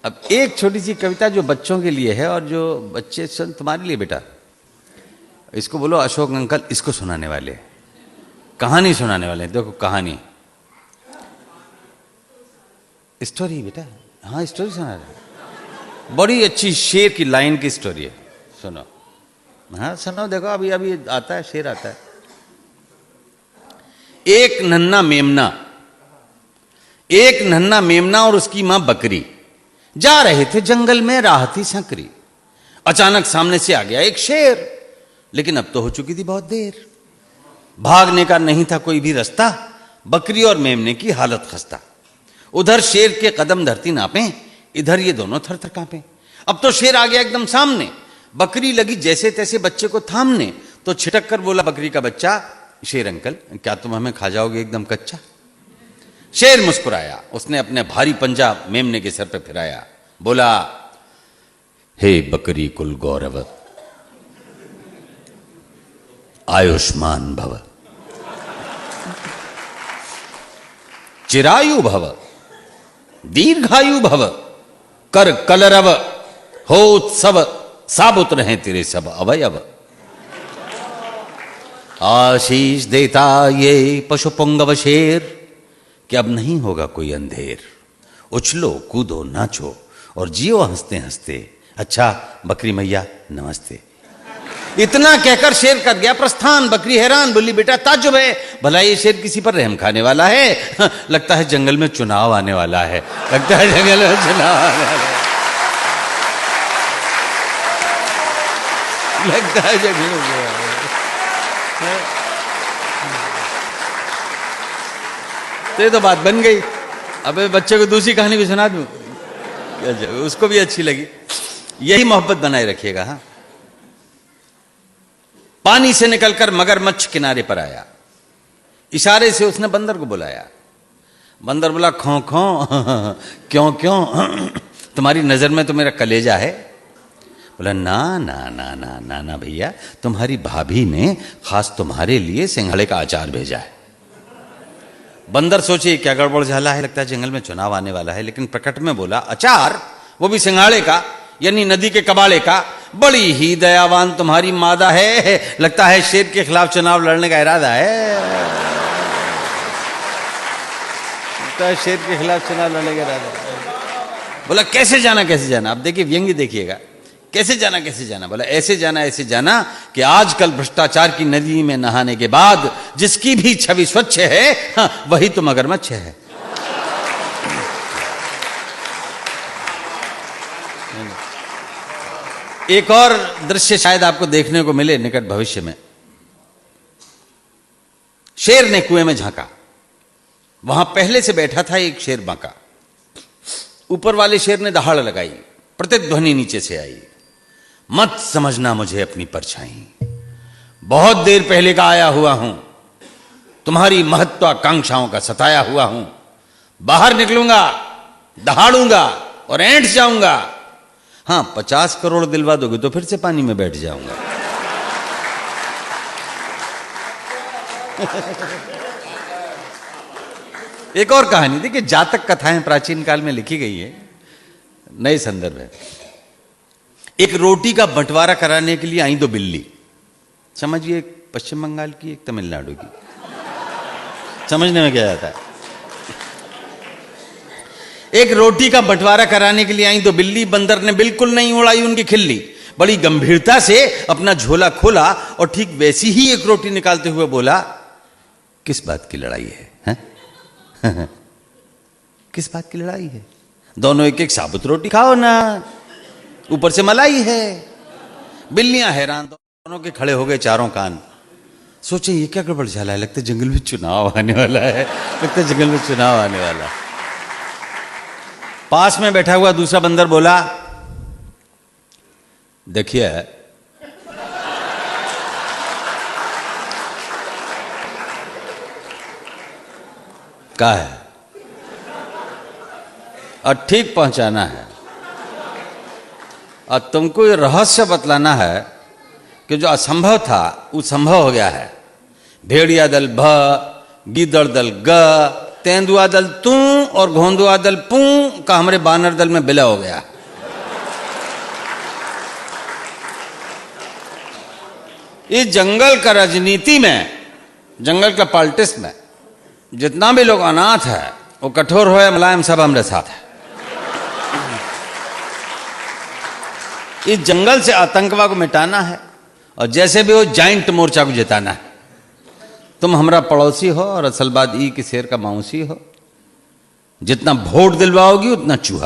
अब एक छोटी सी कविता जो बच्चों के लिए है और जो बच्चे सुन तुम्हारे लिए बेटा, इसको बोलो अशोक अंकल इसको सुनाने वाले, कहानी सुनाने वाले। देखो कहानी, स्टोरी बेटा, हाँ स्टोरी सुना रहे, बड़ी अच्छी शेर की लाइन की स्टोरी है, सुनो। हाँ सुनो, देखो अभी अभी आता है, शेर आता है। एक नन्हा मेमना और उसकी मां बकरी जा रहे थे जंगल में, राह थी संकरी। अचानक सामने से आ गया एक शेर, लेकिन अब तो हो चुकी थी बहुत देर। भागने का नहीं था कोई भी रास्ता, बकरी और मेमने की हालत खस्ता। उधर शेर के कदम धरती नापे, इधर ये दोनों थर थर कांपे। अब तो शेर आ गया एकदम सामने, बकरी लगी जैसे तैसे बच्चे को थामने। तो छिटक कर बोला बकरी का बच्चा, शेर अंकल क्या तुम हमें खा जाओगे एकदम कच्चा? शेर मुस्कुराया, उसने अपने भारी पंजा मेमने के सर पे फिराया, बोला हे बकरी कुल गौरव, आयुष्मान भव, चिरायु भव, दीर्घायु भव, कर कलरव, हो उत्सव, साबुत रहे तेरे सब अवयव। आशीष देता ये पशु पुंगव शेर कि अब नहीं होगा कोई अंधेर। उछलो कूदो नाचो और जियो हंसते हंसते, अच्छा बकरी मैया नमस्ते। इतना कहकर शेर कर गया प्रस्थान। बकरी हैरान, बोली बेटा ताज्जुब है, भला ये शेर किसी पर रहम खाने वाला है? लगता है जंगल में चुनाव आने वाला है, लगता है जंगल में चुनाव आने वाला है, लगता है जंगल में। तो ये तो बात बन गई। अब बच्चे को दूसरी कहानी भी सुना दूं, उसको भी अच्छी लगी। यही मोहब्बत बनाए रखिएगा। हाँ, पानी से निकलकर मगरमच्छ किनारे पर आया, इशारे से उसने बंदर को बुलाया। बंदर बोला खो खो, क्यों क्यों, तुम्हारी नजर में तो मेरा कलेजा है। बोला ना ना ना ना ना ना भैया, तुम्हारी भाभी ने खास तुम्हारे लिए सिंघाड़े का अचार भेजा है। बंदर सोचे क्या गड़बड़ झाला है, लगता है जंगल में चुनाव आने वाला है। लेकिन प्रकट में बोला अचार, वो भी सिंघाड़े का, यानी नदी के कबाड़े का। बड़ी ही दयावान तुम्हारी मादा है, लगता है शेर के खिलाफ चुनाव लड़ने का इरादा है, लगता है शेर के खिलाफ चुनाव लड़ने का इरादा है। बोला कैसे जाना कैसे जाना? अब देखिए व्यंग्य देखिएगा, कैसे जाना कैसे जाना? बोला ऐसे जाना कि आजकल भ्रष्टाचार की नदी में नहाने के बाद जिसकी भी छवि स्वच्छ है, हाँ, वही तो मगरमच्छ है। एक और दृश्य शायद आपको देखने को मिले निकट भविष्य में। शेर ने कुएं में झांका, वहां पहले से बैठा था एक शेर बांका। ऊपर वाले शेर ने दहाड़ लगाई, प्रतिध्वनि नीचे से आई, मत समझना मुझे अपनी परछाई, बहुत देर पहले का आया हुआ हूं, तुम्हारी महत्वाकांक्षाओं का सताया हुआ हूं। बाहर निकलूंगा, दहाड़ूंगा और ऐंठ जाऊंगा। हाँ 50 करोड़ दिलवा दोगे तो फिर से पानी में बैठ जाऊंगा। एक और कहानी देखिए, जातक कथाएं प्राचीन काल में लिखी गई है, नए संदर्भ है। एक रोटी का बंटवारा कराने के लिए आई दो बिल्ली, समझिए एक पश्चिम बंगाल की एक तमिलनाडु की, समझने में क्या जाता है। एक रोटी का बंटवारा कराने के लिए आई दो बिल्ली, बंदर ने बिल्कुल नहीं उड़ाई उनकी खिल्ली, बड़ी गंभीरता से अपना झोला खोला और ठीक वैसी ही एक रोटी निकालते हुए बोला किस बात की लड़ाई है? किस बात की लड़ाई है? दोनों एक एक साबुत रोटी खाओ ना, ऊपर से मलाई है। बिल्लियां हैरान, दोनों के खड़े हो गए चारों कान। सोचे ये क्या गड़बड़ झाला है, लगता है जंगल में चुनाव आने वाला है, लगता है जंगल में चुनाव आने वाला है। पास में बैठा हुआ दूसरा बंदर बोला देखिए क्या है, और ठीक पहुंचाना है, और तुमको ये रहस्य बतलाना है कि जो असंभव था वो संभव हो गया है। भेड़िया दल भ, गीदड़ दल ग, तेंदुआ दल तू और घोंदुआ दल पू का हमारे बानर दल में विलय हो गया। इस जंगल का राजनीति में, जंगल का पॉलिटिक्स में जितना भी लोग अनाथ है, वो कठोर हो या मुलायम, सब हमारे साथ है। इस जंगल से आतंकवाद को मिटाना है और जैसे भी हो जाइंट मोर्चा को जिताना है। तुम हमारा पड़ोसी हो और असल बात ई कि शेर का मौसी हो। जितना वोट दिलवाओगी उतना चूहा